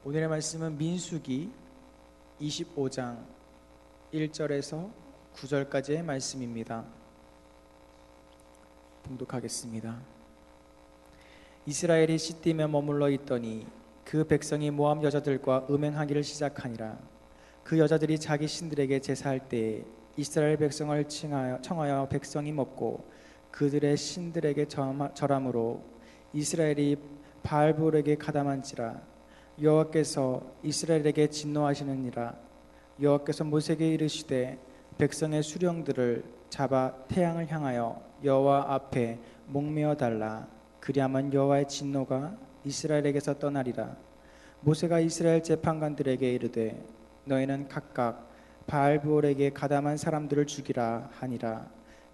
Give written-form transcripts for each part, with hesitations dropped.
오늘의 말씀은 민수기 25장 1절에서 9절까지의 말씀입니다. 봉독하겠습니다. 이스라엘이 시딤에 머물러 있더니 그 백성이 모압 여자들과 음행하기를 시작하니라. 그 여자들이 자기 신들에게 제사할 때에 이스라엘 백성을 청하여 백성이 먹고 그들의 신들에게 절함으로 이스라엘이 바알볼에게 가담한지라. 여호와께서 이스라엘에게 진노하시느니라. 여호와께서 모세에게 이르시되 백성의 수령들을 잡아 태양을 향하여 여호와 앞에 목매어 달라. 그리하면 여호와의 진노가 이스라엘에게서 떠나리라. 모세가 이스라엘 재판관들에게 이르되 너희는 각각 바알볼에게 가담한 사람들을 죽이라 하니라.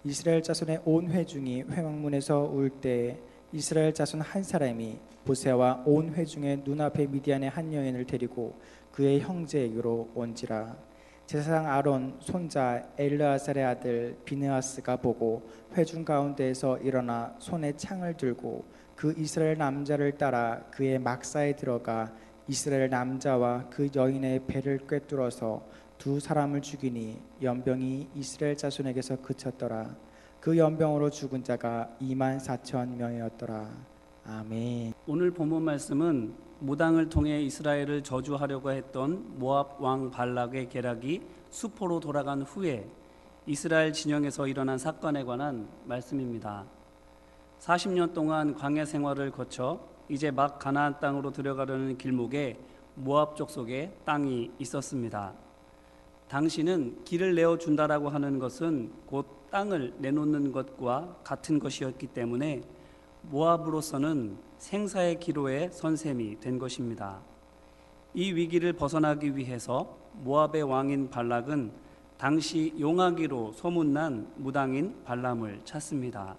이스라엘 자손의 온 회중이 회막문에서 울 때에 이스라엘 자손 한 사람이 모세와 온 회중의 눈앞에 미디안의 한 여인을 데리고 그의 형제에게로 온지라. 제사장 아론 손자 엘르아살의 아들 비느하스가 보고 회중 가운데에서 일어나 손에 창을 들고 그 이스라엘 남자를 따라 그의 막사에 들어가 이스라엘 남자와 그 여인의 배를 꿰뚫어서 두 사람을 죽이니 연병이 이스라엘 자손에게서 그쳤더라. 그 연병으로 죽은 자가 24,000명이었더라. 아멘. 오늘 본문 말씀은 무당을 통해 이스라엘을 저주하려고 했던 모압 왕 발락의 계략이 수포로 돌아간 후에 이스라엘 진영에서 일어난 사건에 관한 말씀입니다. 40년 동안 광야 생활을 거쳐 이제 막 가나안 땅으로 들어가려는 길목에 모압 족속의 땅이 있었습니다. 당시는 길을 내어준다라고 하는 것은 곧 땅을 내놓는 것과 같은 것이었기 때문에 모압으로서는 생사의 기로에 선 셈이 된 것입니다. 이 위기를 벗어나기 위해서 모압의 왕인 발락은 당시 용하기로 소문난 무당인 발람을 찾습니다.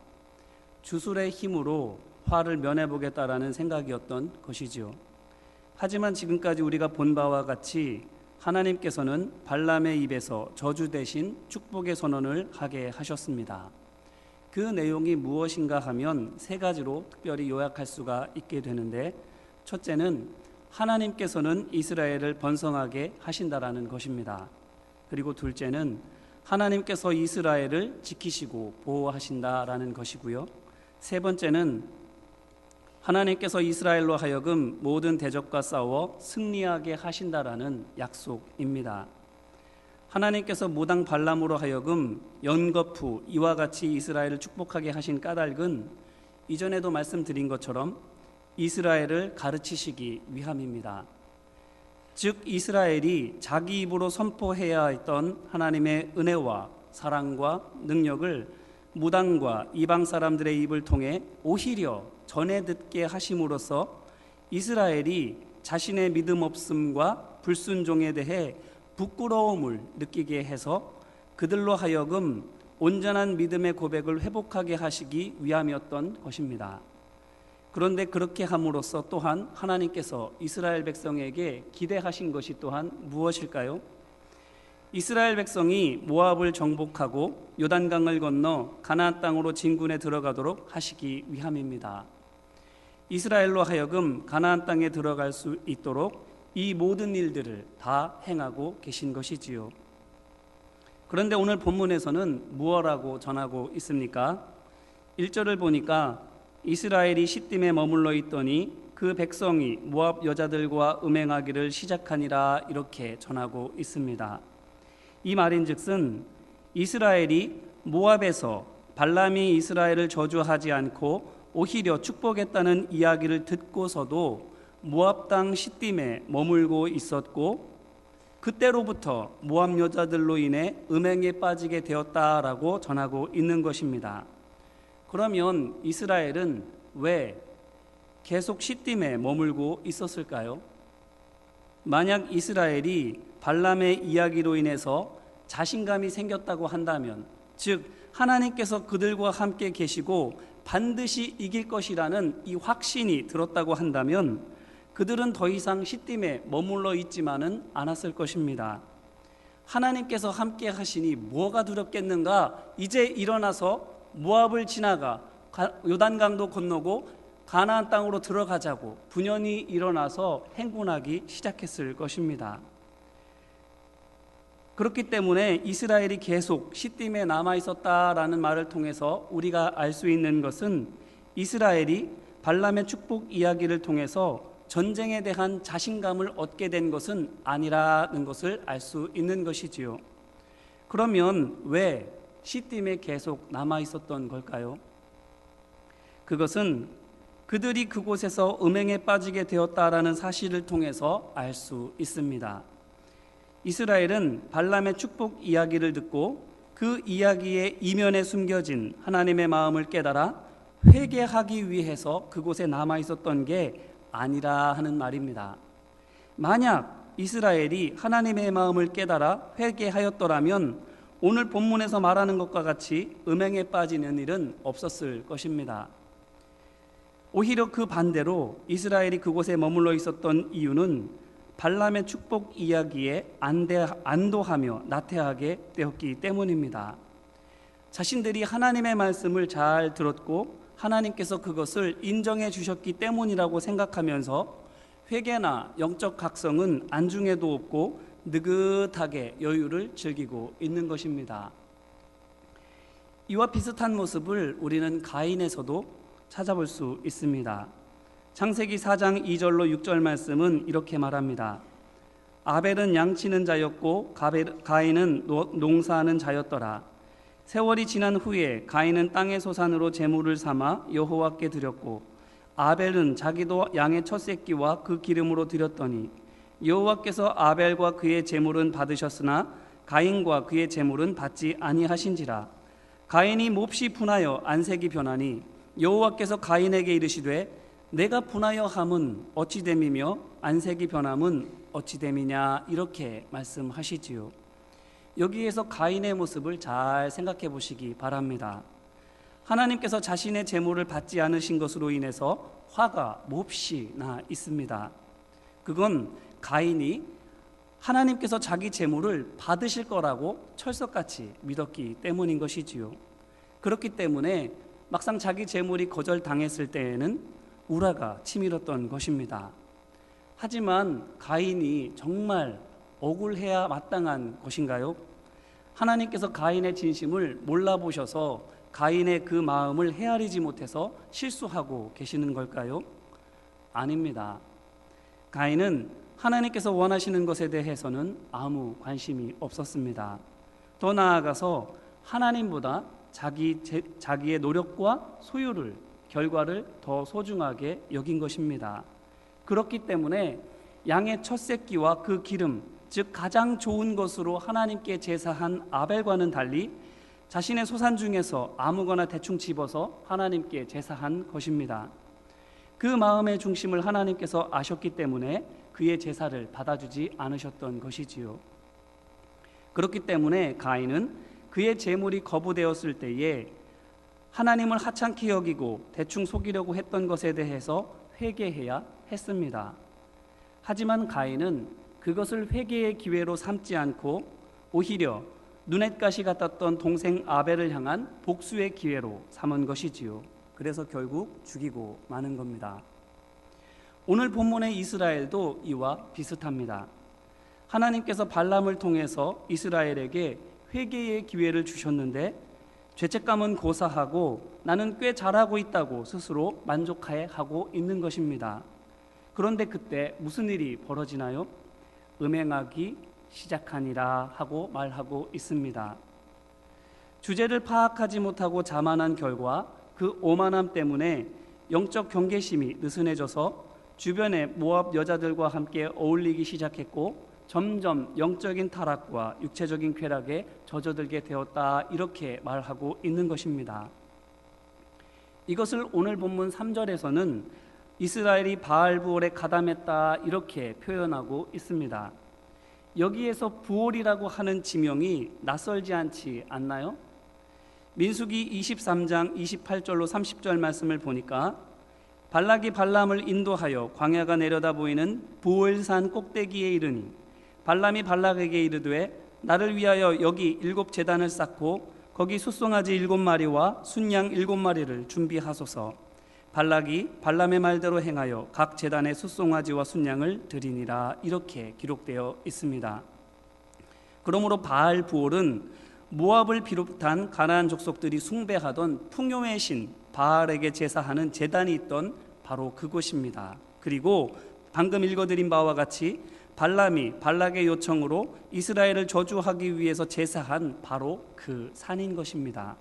주술의 힘으로 화를 면해보겠다라는 생각이었던 것이지요. 하지만 지금까지 우리가 본 바와 같이 하나님께서는 발람의 입에서 저주 대신 축복의 선언을 하게 하셨습니다. 그 내용이 무엇인가 하면 세 가지로 특별히 요약할 수가 있게 되는데, 첫째는 하나님께서는 이스라엘을 번성하게 하신다라는 것입니다. 그리고 둘째는 하나님께서 이스라엘을 지키시고 보호하신다라는 것이고요. 세 번째는 하나님께서 이스라엘로 하여금 모든 대적과 싸워 승리하게 하신다라는 약속입니다. 하나님께서 무당 발람으로 하여금 연거푸 이와 같이 이스라엘을 축복하게 하신 까닭은 이전에도 말씀드린 것처럼 이스라엘을 가르치시기 위함입니다. 즉 이스라엘이 자기 입으로 선포해야 했던 하나님의 은혜와 사랑과 능력을 무당과 이방 사람들의 입을 통해 오히려 전해 듣게 하심으로써 이스라엘이 자신의 믿음 없음과 불순종에 대해 부끄러움을 느끼게 해서 그들로 하여금 온전한 믿음의 고백을 회복하게 하시기 위함이었던 것입니다. 그런데 그렇게 함으로써 또한 하나님께서 이스라엘 백성에게 기대하신 것이 또한 무엇일까요? 이스라엘 백성이 모압을 정복하고 요단강을 건너 가나안 땅으로 진군에 들어가도록 하시기 위함입니다. 이스라엘로 하여금 가나안 땅에 들어갈 수 있도록 이 모든 일들을 다 행하고 계신 것이지요. 그런데 오늘 본문에서는 무엇라고 전하고 있습니까? 1절을 보니까 이스라엘이 시딤에 머물러 있더니 그 백성이 모압 여자들과 음행하기를 시작하니라 이렇게 전하고 있습니다. 이 말인즉슨 이스라엘이 모압에서 발람이 이스라엘을 저주하지 않고 오히려 축복했다는 이야기를 듣고서도 모압 땅 시딤에 머물고 있었고 그때로부터 모압 여자들로 인해 음행에 빠지게 되었다라고 전하고 있는 것입니다. 그러면 이스라엘은 왜 계속 시딤에 머물고 있었을까요? 만약 이스라엘이 발람의 이야기로 인해서 자신감이 생겼다고 한다면, 즉 하나님께서 그들과 함께 계시고 반드시 이길 것이라는 이 확신이 들었다고 한다면 그들은 더 이상 시딤에 머물러 있지만은 않았을 것입니다. 하나님께서 함께 하시니 뭐가 두렵겠는가? 이제 일어나서 모압을 지나가 요단강도 건너고 가나안 땅으로 들어가자고 분연이 일어나서 행군하기 시작했을 것입니다. 그렇기 때문에 이스라엘이 계속 시딤에 남아 있었다라는 말을 통해서 우리가 알 수 있는 것은 이스라엘이 발람의 축복 이야기를 통해서 전쟁에 대한 자신감을 얻게 된 것은 아니라는 것을 알 수 있는 것이지요. 그러면 왜 시딤에 계속 남아 있었던 걸까요? 그것은 그들이 그곳에서 음행에 빠지게 되었다라는 사실을 통해서 알 수 있습니다. 이스라엘은 발람의 축복 이야기를 듣고 그 이야기의 이면에 숨겨진 하나님의 마음을 깨달아 회개하기 위해서 그곳에 남아 있었던 게 아니라 하는 말입니다. 만약 이스라엘이 하나님의 마음을 깨달아 회개하였더라면 오늘 본문에서 말하는 것과 같이 음행에 빠지는 일은 없었을 것입니다. 오히려 그 반대로 이스라엘이 그곳에 머물러 있었던 이유는 발람의 축복 이야기에 안도하며 나태하게 되었기 때문입니다. 자신들이 하나님의 말씀을 잘 들었고 하나님께서 그것을 인정해 주셨기 때문이라고 생각하면서 회개나 영적 각성은 안중에도 없고 느긋하게 여유를 즐기고 있는 것입니다. 이와 비슷한 모습을 우리는 가인에서도 찾아볼 수 있습니다. 창세기 4장 2절로 6절 말씀은 이렇게 말합니다. 아벨은 양치는 자였고 가인은 농사하는 자였더라. 세월이 지난 후에 가인은 땅의 소산으로 제물을 삼아 여호와께 드렸고 아벨은 자기도 양의 첫 새끼와 그 기름으로 드렸더니 여호와께서 아벨과 그의 제물은 받으셨으나 가인과 그의 제물은 받지 아니하신지라. 가인이 몹시 분하여 안색이 변하니 여호와께서 가인에게 이르시되 내가 분하여 함은 어찌 됨이며 안색이 변함은 어찌 됨이냐 이렇게 말씀하시지요. 여기에서 가인의 모습을 잘 생각해 보시기 바랍니다. 하나님께서 자신의 제물을 받지 않으신 것으로 인해서 화가 몹시 나 있습니다. 그건 가인이 하나님께서 자기 제물을 받으실 거라고 철석같이 믿었기 때문인 것이지요. 그렇기 때문에 막상 자기 제물이 거절당했을 때에는 우라가 치밀었던 것입니다. 하지만 가인이 정말 억울해야 마땅한 것인가요? 하나님께서 가인의 진심을 몰라보셔서 가인의 그 마음을 헤아리지 못해서 실수하고 계시는 걸까요? 아닙니다. 가인은 하나님께서 원하시는 것에 대해서는 아무 관심이 없었습니다. 더 나아가서 하나님보다 자기의 노력과 소유를 결과를 더 소중하게 여긴 것입니다. 그렇기 때문에 양의 첫 새끼와 그 기름, 즉 가장 좋은 것으로 하나님께 제사한 아벨과는 달리 자신의 소산 중에서 아무거나 대충 집어서 하나님께 제사한 것입니다. 그 마음의 중심을 하나님께서 아셨기 때문에 그의 제사를 받아주지 않으셨던 것이지요. 그렇기 때문에 가인은 그의 제물이 거부되었을 때에 하나님을 하찮게 여기고 대충 속이려고 했던 것에 대해서 회개해야 했습니다. 하지만 가인은 그것을 회개의 기회로 삼지 않고 오히려 눈엣가시 같았던 동생 아벨을 향한 복수의 기회로 삼은 것이지요. 그래서 결국 죽이고 마는 겁니다. 오늘 본문의 이스라엘도 이와 비슷합니다. 하나님께서 발람을 통해서 이스라엘에게 회개의 기회를 주셨는데 죄책감은 고사하고 나는 꽤 잘하고 있다고 스스로 만족하고 있는 것입니다. 그런데 그때 무슨 일이 벌어지나요? 음행하기 시작하니라 하고 말하고 있습니다. 주제를 파악하지 못하고 자만한 결과 그 오만함 때문에 영적 경계심이 느슨해져서 주변의 모압 여자들과 함께 어울리기 시작했고 점점 영적인 타락과 육체적인 쾌락에 젖어들게 되었다 이렇게 말하고 있는 것입니다. 이것을 오늘 본문 3절에서는 이스라엘이 바알부올에 가담했다 이렇게 표현하고 있습니다. 여기에서 부올이라고 하는 지명이 낯설지 않지 않나요? 민수기 23장 28절로 30절 말씀을 보니까 발락이 발람을 인도하여 광야가 내려다 보이는 부올산 꼭대기에 이르니 발람이 발락에게 이르되 나를 위하여 여기 7 제단을 쌓고 거기 숫송아지 7마리와 순양 7마리를 준비하소서. 발락이 발람의 말대로 행하여 각 제단에 숫송아지와 순양을 드리니라 이렇게 기록되어 있습니다. 그러므로 바알 부올은 모압을 비롯한 가나안 족속들이 숭배하던 풍요의 신 바알에게 제사하는 제단이 있던 바로 그곳입니다. 그리고 방금 읽어드린 바와 같이 발람이 발락의 요청으로 이스라엘을 저주하기 위해서 제사한 바로 그 산인 것입니다.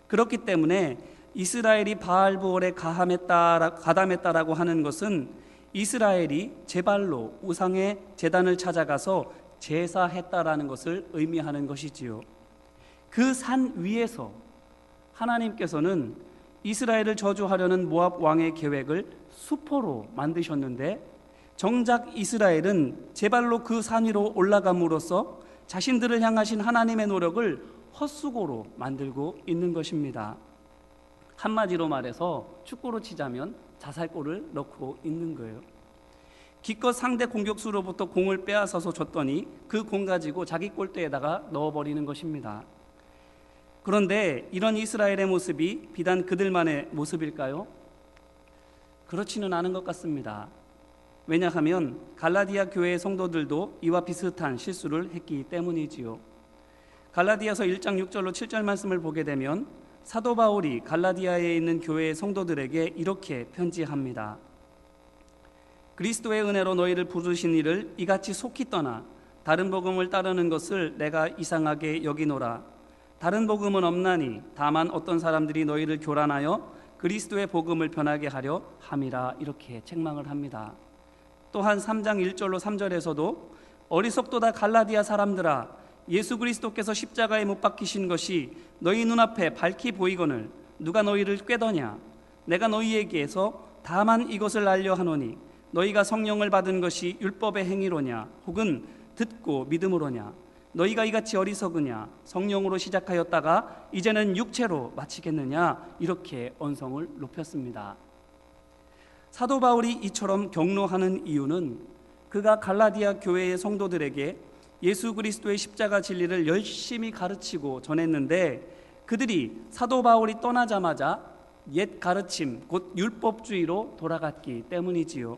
그렇기 때문에 이스라엘이 바알부올에 가담했다라고 하는 것은 이스라엘이 제발로 우상의 제단을 찾아가서 제사했다라는 것을 의미하는 것이지요. 그 산 위에서 하나님께서는 이스라엘을 저주하려는 모압 왕의 계획을 수포로 만드셨는데 정작 이스라엘은 제발로 그 산 위로 올라감으로써 자신들을 향하신 하나님의 노력을 헛수고로 만들고 있는 것입니다. 한마디로 말해서 축구로 치자면 자살골을 넣고 있는 거예요. 기껏 상대 공격수로부터 공을 빼앗아서 줬더니 그 공 가지고 자기 골대에다가 넣어버리는 것입니다. 그런데 이런 이스라엘의 모습이 비단 그들만의 모습일까요? 그렇지는 않은 것 같습니다. 왜냐하면 갈라디아 교회의 성도들도 이와 비슷한 실수를 했기 때문이지요. 갈라디아서 1장 6절로 7절 말씀을 보게 되면 사도 바울이 갈라디아에 있는 교회의 성도들에게 이렇게 편지합니다. 그리스도의 은혜로 너희를 부르신 이를 이같이 속히 떠나 다른 복음을 따르는 것을 내가 이상하게 여기노라. 다른 복음은 없나니 다만 어떤 사람들이 너희를 교란하여 그리스도의 복음을 변하게 하려 함이라 이렇게 책망을 합니다. 또한 3장 1절로 3절에서도 어리석도다 갈라디아 사람들아 예수 그리스도께서 십자가에 못 박히신 것이 너희 눈앞에 밝히 보이거늘 누가 너희를 꾀더냐. 내가 너희에게서 다만 이것을 알려 하노니 너희가 성령을 받은 것이 율법의 행위로냐 혹은 듣고 믿음으로냐. 너희가 이같이 어리석으냐. 성령으로 시작하였다가 이제는 육체로 마치겠느냐. 이렇게 언성을 높였습니다. 사도 바울이 이처럼 경로하는 이유는 그가 갈라디아 교회의 성도들에게 예수 그리스도의 십자가 진리를 열심히 가르치고 전했는데 그들이 사도 바울이 떠나자마자 옛 가르침 곧 율법주의로 돌아갔기 때문이지요.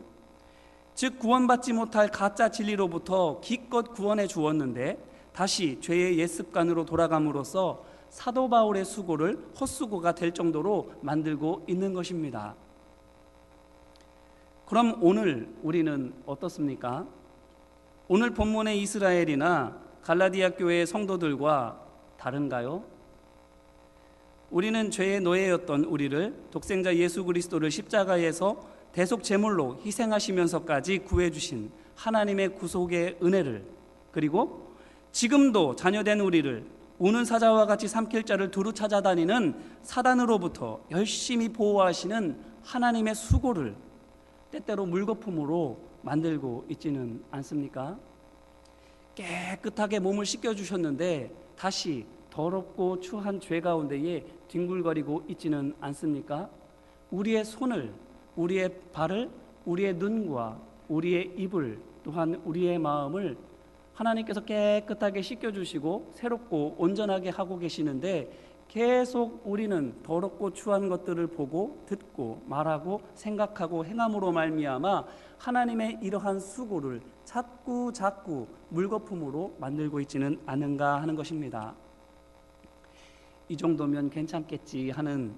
즉 구원받지 못할 가짜 진리로부터 기껏 구원해 주었는데 다시 죄의 옛 습관으로 돌아감으로써 사도 바울의 수고를 헛수고가 될 정도로 만들고 있는 것입니다. 그럼 오늘 우리는 어떻습니까? 오늘 본문의 이스라엘이나 갈라디아 교회의 성도들과 다른가요? 우리는 죄의 노예였던 우리를 독생자 예수 그리스도를 십자가에서 대속 제물로 희생하시면서까지 구해주신 하나님의 구속의 은혜를, 그리고 지금도 자녀된 우리를 우는 사자와 같이 삼킬 자를 두루 찾아다니는 사단으로부터 열심히 보호하시는 하나님의 수고를 때때로 물거품으로 만들고 있지는 않습니까? 깨끗하게 몸을 씻겨주셨는데 다시 더럽고 추한 죄 가운데에 뒹굴거리고 있지는 않습니까? 우리의 손을, 우리의 발을, 우리의 눈과 우리의 입을, 또한 우리의 마음을 하나님께서 깨끗하게 씻겨주시고 새롭고 온전하게 하고 계시는데 계속 우리는 더럽고 추한 것들을 보고 듣고 말하고 생각하고 행함으로 말미암아 하나님의 이러한 수고를 자꾸 물거품으로 만들고 있지는 않은가 하는 것입니다. 이 정도면 괜찮겠지 하는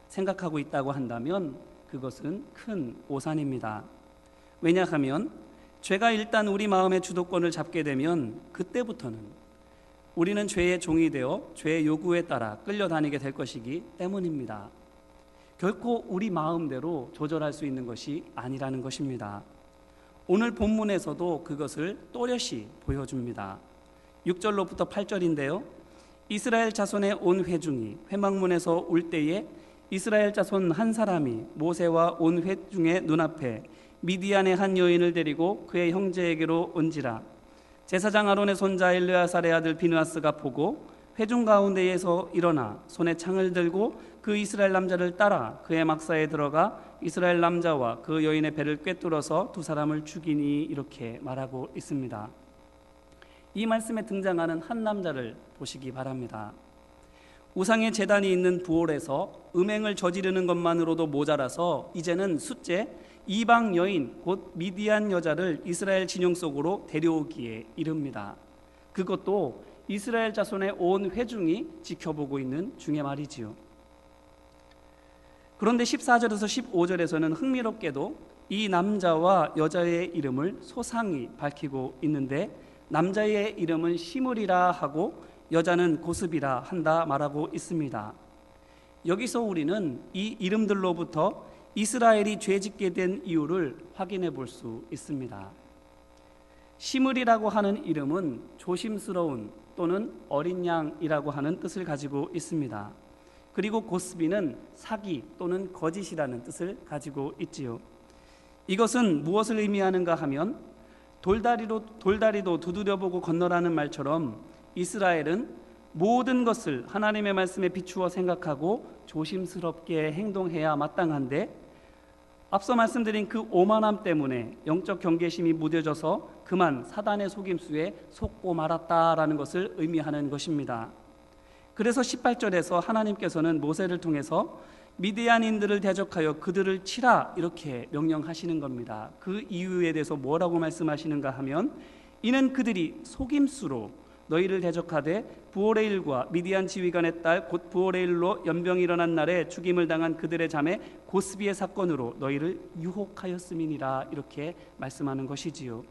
생각하고 있다고 한다면 그것은 큰 오산입니다. 왜냐하면 죄가 일단 우리 마음의 주도권을 잡게 되면 그때부터는 우리는 죄의 종이 되어 죄의 요구에 따라 끌려다니게 될 것이기 때문입니다. 결코 우리 마음대로 조절할 수 있는 것이 아니라는 것입니다. 오늘 본문에서도 그것을 또렷이 보여줍니다. 6절로부터 8절인데요. 이스라엘 자손의 온 회중이 회막문에서 올 때에 이스라엘 자손 한 사람이 모세와 온 회중의 눈앞에 미디안의 한 여인을 데리고 그의 형제에게로 온지라. 제사장 아론의 손자 엘르아살의 아들 비느하스가 보고 회중 가운데에서 일어나 손에 창을 들고 그 이스라엘 남자를 따라 그의 막사에 들어가 이스라엘 남자와 그 여인의 배를 꿰뚫어서 두 사람을 죽이니 이렇게 말하고 있습니다. 이 말씀에 등장하는 한 남자를 보시기 바랍니다. 우상의 제단이 있는 부올에서 음행을 저지르는 것만으로도 모자라서 이제는 숫째 이방 여인 곧 미디안 여자를 이스라엘 진영 속으로 데려오기에 이릅니다. 그것도 이스라엘 자손의 온 회중이 지켜보고 있는 중에 말이지요. 그런데 14절에서 15절에서는 흥미롭게도 이 남자와 여자의 이름을 소상히 밝히고 있는데, 남자의 이름은 시므리라 하고 여자는 고스비라 한다 말하고 있습니다. 여기서 우리는 이 이름들로부터 이스라엘이 죄짓게 된 이유를 확인해 볼 수 있습니다. 시므리라고 하는 이름은 조심스러운 또는 어린 양이라고 하는 뜻을 가지고 있습니다. 그리고 고스비는 사기 또는 거짓이라는 뜻을 가지고 있지요. 이것은 무엇을 의미하는가 하면 돌다리도 두드려보고 건너라는 말처럼 이스라엘은 모든 것을 하나님의 말씀에 비추어 생각하고 조심스럽게 행동해야 마땅한데, 앞서 말씀드린 그 오만함 때문에 영적 경계심이 무뎌져서 그만 사단의 속임수에 속고 말았다라는 것을 의미하는 것입니다. 그래서 18절에서 하나님께서는 모세를 통해서 미디안인들을 대적하여 그들을 치라 이렇게 명령하시는 겁니다. 그 이유에 대해서 뭐라고 말씀하시는가 하면, 이는 그들이 속임수로 너희를 대적하되 부올의 일과 미디안 지휘관의 딸 곧 부올의 일로 연병이 일어난 날에 죽임을 당한 그들의 자매 고스비의 사건으로 너희를 유혹하였음이니라 이렇게 말씀하는 것이지요.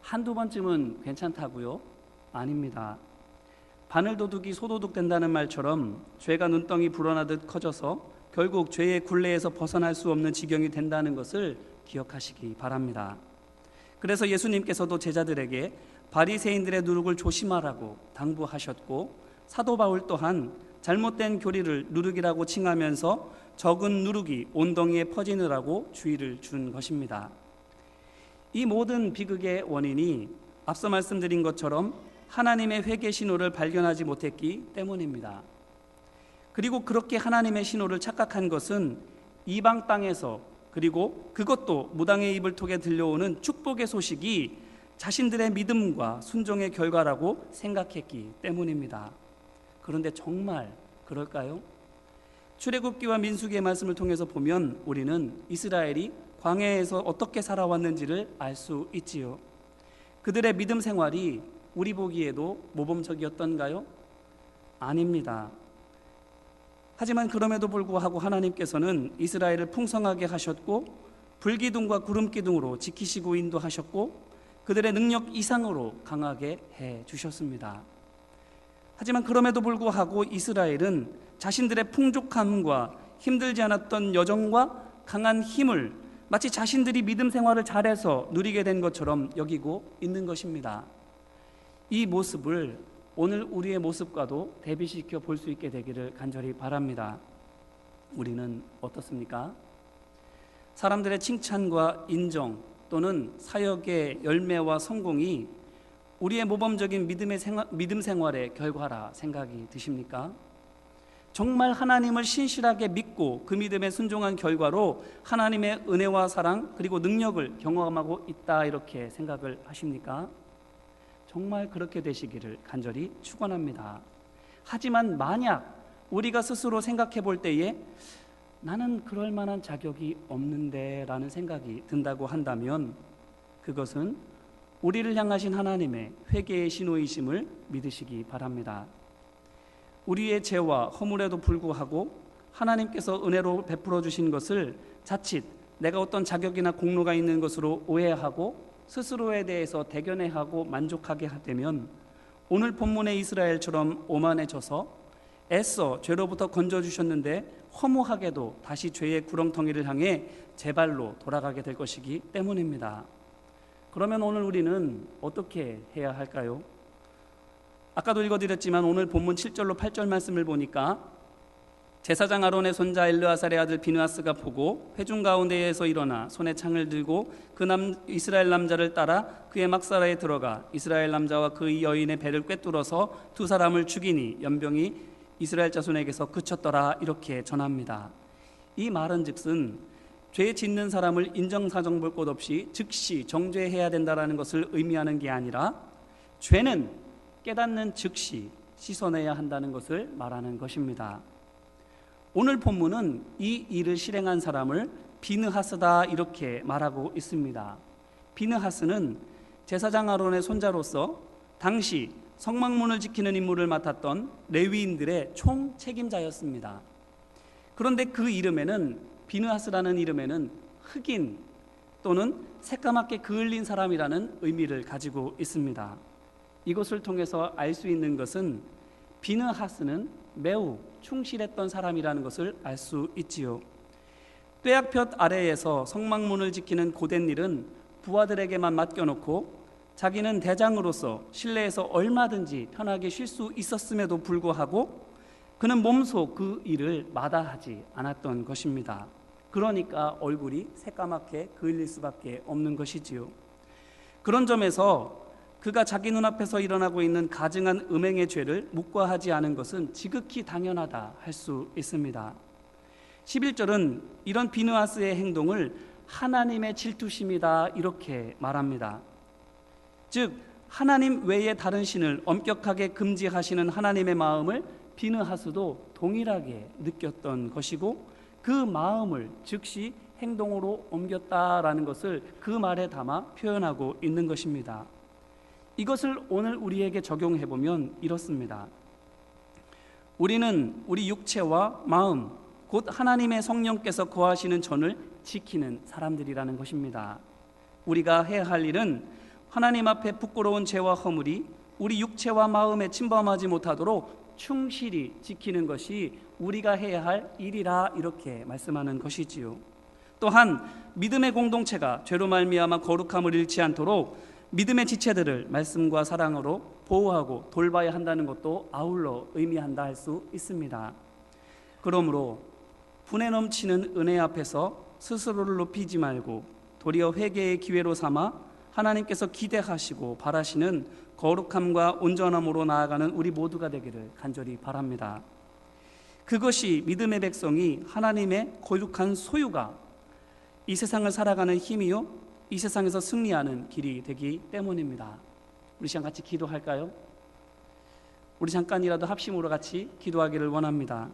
한두 번쯤은 괜찮다고요? 아닙니다. 바늘도둑이 소도둑 된다는 말처럼 죄가 눈덩이 불어나듯 커져서 결국 죄의 굴레에서 벗어날 수 없는 지경이 된다는 것을 기억하시기 바랍니다. 그래서 예수님께서도 제자들에게 바리새인들의 누룩을 조심하라고 당부하셨고, 사도 바울 또한 잘못된 교리를 누룩이라고 칭하면서 적은 누룩이 온덩이에 퍼지느라고 주의를 준 것입니다. 이 모든 비극의 원인이 앞서 말씀드린 것처럼 하나님의 회개 신호를 발견하지 못했기 때문입니다. 그리고 그렇게 하나님의 신호를 착각한 것은 이방 땅에서, 그리고 그것도 무당의 입을 통해 들려오는 축복의 소식이 자신들의 믿음과 순종의 결과라고 생각했기 때문입니다. 그런데 정말 그럴까요? 출애굽기와 민수기의 말씀을 통해서 보면 우리는 이스라엘이 광야에서 어떻게 살아왔는지를 알 수 있지요. 그들의 믿음 생활이 우리 보기에도 모범적이었던가요? 아닙니다. 하지만 그럼에도 불구하고 하나님께서는 이스라엘을 풍성하게 하셨고, 불기둥과 구름기둥으로 지키시고 인도하셨고, 그들의 능력 이상으로 강하게 해 주셨습니다. 하지만 그럼에도 불구하고 이스라엘은 자신들의 풍족함과 힘들지 않았던 여정과 강한 힘을 마치 자신들이 믿음 생활을 잘해서 누리게 된 것처럼 여기고 있는 것입니다. 이 모습을 오늘 우리의 모습과도 대비시켜 볼 수 있게 되기를 간절히 바랍니다. 우리는 어떻습니까? 사람들의 칭찬과 인정 또는 사역의 열매와 성공이 우리의 모범적인 믿음 생활의 결과라 생각이 드십니까? 정말 하나님을 신실하게 믿고 그 믿음에 순종한 결과로 하나님의 은혜와 사랑 그리고 능력을 경험하고 있다 이렇게 생각을 하십니까? 정말 그렇게 되시기를 간절히 축원합니다. 하지만 만약 우리가 스스로 생각해 볼 때에 나는 그럴 만한 자격이 없는데 라는 생각이 든다고 한다면, 그것은 우리를 향하신 하나님의 회개의 신호이심을 믿으시기 바랍니다. 우리의 죄와 허물에도 불구하고 하나님께서 은혜로 베풀어 주신 것을 자칫 내가 어떤 자격이나 공로가 있는 것으로 오해하고 스스로에 대해서 대견해하고 만족하게 되면 오늘 본문의 이스라엘처럼 오만해져서 애써 죄로부터 건져주셨는데 허무하게도 다시 죄의 구렁텅이를 향해 제 발로 돌아가게 될 것이기 때문입니다. 그러면 오늘 우리는 어떻게 해야 할까요? 아까도 읽어드렸지만 오늘 본문 7절로 8절 말씀을 보니까 제사장 아론의 손자 엘르아살의 아들 비느하스가 보고 회중 가운데에서 일어나 손에 창을 들고 이스라엘 남자를 따라 그의 막사라에 들어가 이스라엘 남자와 그 여인의 배를 꿰뚫어서 두 사람을 죽이니 연병이 이스라엘 자손에게서 그쳤더라 이렇게 전합니다. 이 말은 즉슨 죄 짓는 사람을 인정사정 볼 것 없이 즉시 정죄해야 된다는 것을 의미하는 게 아니라, 죄는 깨닫는 즉시 씻어내야 한다는 것을 말하는 것입니다. 오늘 본문은 이 일을 실행한 사람을 비느하스다 이렇게 말하고 있습니다. 비느하스는 제사장 아론의 손자로서 당시 성막문을 지키는 임무를 맡았던 레위인들의 총 책임자였습니다. 그런데 그 이름에는, 비느하스라는 이름에는 흑인 또는 새까맣게 그을린 사람이라는 의미를 가지고 있습니다. 이것을 통해서 알 수 있는 것은 비느하스는 매우 충실했던 사람이라는 것을 알 수 있지요. 떼약볕 아래에서 성막문을 지키는 고된 일은 부하들에게만 맡겨놓고 자기는 대장으로서 실내에서 얼마든지 편하게 쉴 수 있었음에도 불구하고 그는 몸소 그 일을 마다하지 않았던 것입니다. 그러니까 얼굴이 새까맣게 그을릴 수밖에 없는 것이지요. 그런 점에서 그가 자기 눈앞에서 일어나고 있는 가증한 음행의 죄를 묵과하지 않은 것은 지극히 당연하다 할 수 있습니다. 11절은 이런 비느하스의 행동을 하나님의 질투심이다 이렇게 말합니다. 즉 하나님 외에 다른 신을 엄격하게 금지하시는 하나님의 마음을 비느하스도 동일하게 느꼈던 것이고 그 마음을 즉시 행동으로 옮겼다라는 것을 그 말에 담아 표현하고 있는 것입니다. 이것을 오늘 우리에게 적용해 보면 이렇습니다. 우리는 우리 육체와 마음, 곧 하나님의 성령께서 거하시는 전을 지키는 사람들이라는 것입니다. 우리가 해야 할 일은 하나님 앞에 부끄러운 죄와 허물이 우리 육체와 마음에 침범하지 못하도록 충실히 지키는 것이 우리가 해야 할 일이라 이렇게 말씀하는 것이지요. 또한 믿음의 공동체가 죄로 말미암아 거룩함을 잃지 않도록 믿음의 지체들을 말씀과 사랑으로 보호하고 돌봐야 한다는 것도 아울러 의미한다 할 수 있습니다. 그러므로 분에 넘치는 은혜 앞에서 스스로를 높이지 말고 도리어 회개의 기회로 삼아 하나님께서 기대하시고 바라시는 거룩함과 온전함으로 나아가는 우리 모두가 되기를 간절히 바랍니다. 그것이 믿음의 백성이 하나님의 거룩한 소유가 이 세상을 살아가는 힘이요 이 세상에서 승리하는 길이 되기 때문입니다. 우리 시간 같이 기도할까요? 우리 잠깐이라도 합심으로 같이 기도하기를 원합니다.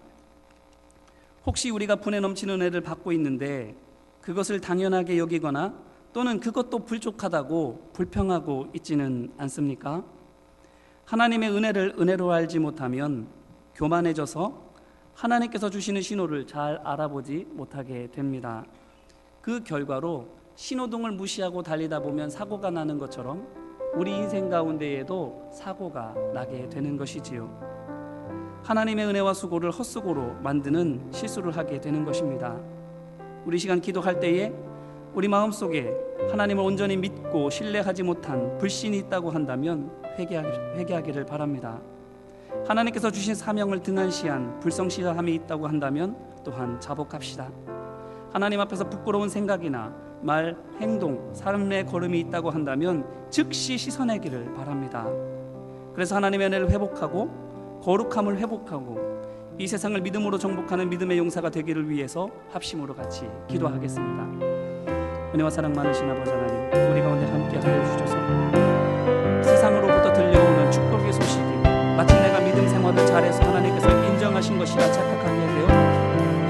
혹시 우리가 분에 넘치는 은혜를 받고 있는데 그것을 당연하게 여기거나 또는 그것도 부족하다고 불평하고 있지는 않습니까? 하나님의 은혜를 은혜로 알지 못하면 교만해져서 하나님께서 주시는 신호를 잘 알아보지 못하게 됩니다. 그 결과로 신호등을 무시하고 달리다 보면 사고가 나는 것처럼 우리 인생 가운데에도 사고가 나게 되는 것이지요. 하나님의 은혜와 수고를 헛수고로 만드는 실수를 하게 되는 것입니다. 우리 시간 기도할 때에 우리 마음속에 하나님을 온전히 믿고 신뢰하지 못한 불신이 있다고 한다면 회개하기를 바랍니다. 하나님께서 주신 사명을 등한시한 불성실함이 있다고 한다면 또한 자복합시다. 하나님 앞에서 부끄러운 생각이나 말, 행동, 삶의 걸음이 있다고 한다면 즉시 씻어내기를 바랍니다. 그래서 하나님의 은혜를 회복하고 거룩함을 회복하고 이 세상을 믿음으로 정복하는 믿음의 용사가 되기를 위해서 합심으로 같이 기도하겠습니다. 은혜와 사랑 많으신 아버지 하나님, 우리 가운데 함께하여 주셔서 세상으로부터 들려오는 축복의 소식이 마치 내가 믿음 생활을 잘해서 하나님께서 인정하신 것이라 착각하게 되어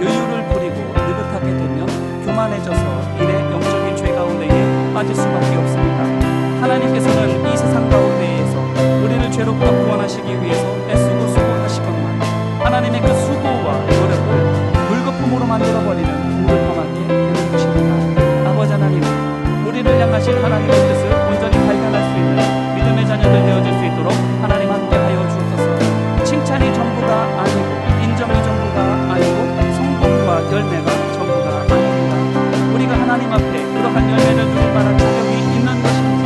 여유를 부리고 느긋하게 되면 교만해져서 이래 영적인 죄 가운데에 빠질 수밖에 없습니다. 하나님께서는 이 세상 가운데에서 우리를 죄로부터 구원하시기 위해서 애쓰고 수고하시건만 하나님의 그 수고와 노력을 물거품으로 만들어버리는 우를 범하게 되는 것입니다. 아버지 하나님, 우리를 향하신 하나님의 뜻을 온전히 발견할 수 있는 믿음의 자녀들 되어질 수 있도록 하나님 함께하여 주옵소서. 칭찬이 전부가 아니고 인정이 전부가 아니고 성공과 열매가 전부가 아닙니다. 우리가 하나님 앞에 그러한 열매를 주실 만한 자격이 있는 것인지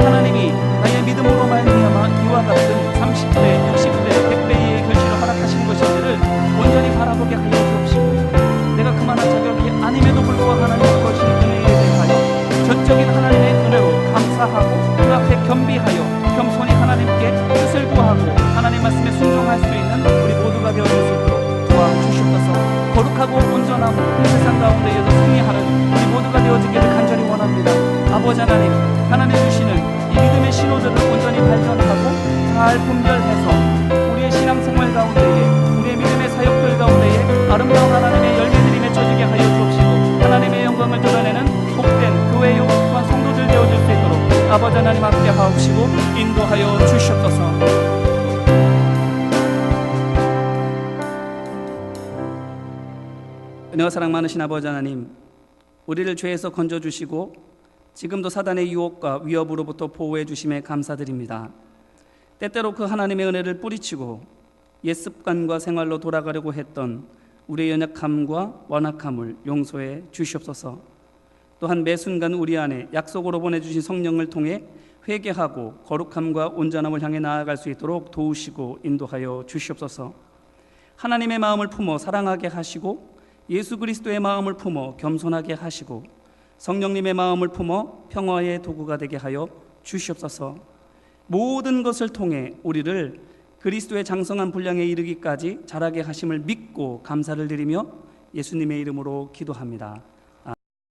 하나님이 나의 믿음으로 말미암아 이와 같은 30배, 60배, 100배의 결실을 허락하신 것인지를 온전히 바라보게 하여 주옵시고 내가 그만한 자격이 아님에도 불구하고 하나님의 거신 은혜에 대하여 전적인 하나님의 은혜로 감사하고 그 앞에 겸비하여 겸손히 하나님께 뜻을 구하고 하나님 말씀에 순종할 수 있는 우리 모두가 되어질 수 있도록 도와주시옵소서. 거룩하고 온전하고 이 세상 가운데에도 승리하는 우리 모두가 되어지기를 간절히 원합니다. 아버지 하나님, 하나님 주시는 이 믿음의 신호들을 온전히 발견하고 잘 분별해서 우리의 아버지 하나님 함께 하옵시고 인도하여 주시옵소서. 은혜와 사랑 많으신 아버지 하나님, 우리를 죄에서 건져주시고 지금도 사단의 유혹과 위협으로부터 보호해 주심에 감사드립니다. 때때로 그 하나님의 은혜를 뿌리치고 옛 습관과 생활로 돌아가려고 했던 우리의 연약함과 완악함을 용서해 주시옵소서. 또한 매 순간 우리 안에 약속으로 보내주신 성령을 통해 회개하고 거룩함과 온전함을 향해 나아갈 수 있도록 도우시고 인도하여 주시옵소서. 하나님의 마음을 품어 사랑하게 하시고 예수 그리스도의 마음을 품어 겸손하게 하시고 성령님의 마음을 품어 평화의 도구가 되게 하여 주시옵소서. 모든 것을 통해 우리를 그리스도의 장성한 분량에 이르기까지 자라게 하심을 믿고 감사를 드리며 예수님의 이름으로 기도합니다.